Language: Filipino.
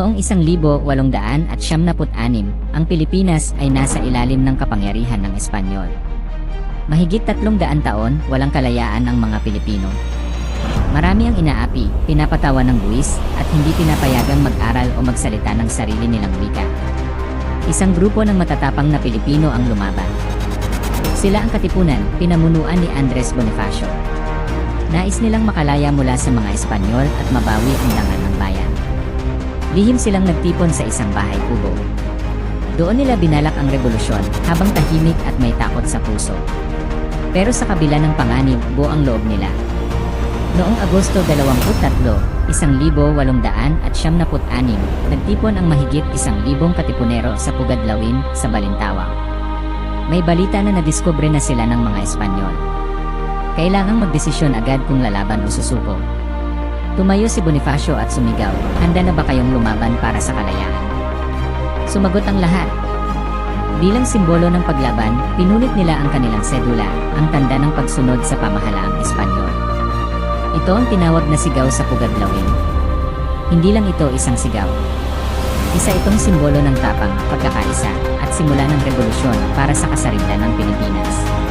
Noong 1876, ang Pilipinas ay nasa ilalim ng kapangyarihan ng Espanyol. Mahigit 300 taon, walang kalayaan ang mga Pilipino. Marami ang inaapi, pinapatawan ng buwis, at hindi pinapayagang mag-aral o magsalita ng sarili nilang wika. Isang grupo ng matatapang na Pilipino ang lumaban. Sila ang Katipunan, pinamunuan ni Andres Bonifacio. Nais nilang makalaya mula sa mga Espanyol at mabawi ang dangal ng bayan. Lihim silang nagtipon sa isang bahay kubo. Doon nila binalak ang revolusyon habang tahimik at may takot sa puso. Pero sa kabila ng panganib, buo ang loob nila. Noong Agosto 23, 1876, nagtipon ang mahigit 1,000 katipunero sa Pugadlawin sa Balintawak. May balita na nadiskubre na sila ng mga Espanyol. Kailangang magdesisyon agad kung lalaban o susuko. Tumayo si Bonifacio at sumigaw, "Handa na ba kayong lumaban para sa kalayaan?" Sumagot ang lahat. Bilang simbolo ng paglaban, pinunit nila ang kanilang sedula, ang tanda ng pagsunod sa pamahalaang Espanyol. Ito ang tinawag na sigaw sa Pugadlawin. Hindi lang ito isang sigaw. Isa itong simbolo ng tapang, pagkakaisa, at simula ng revolusyon para sa kasarinlan ng Pilipinas.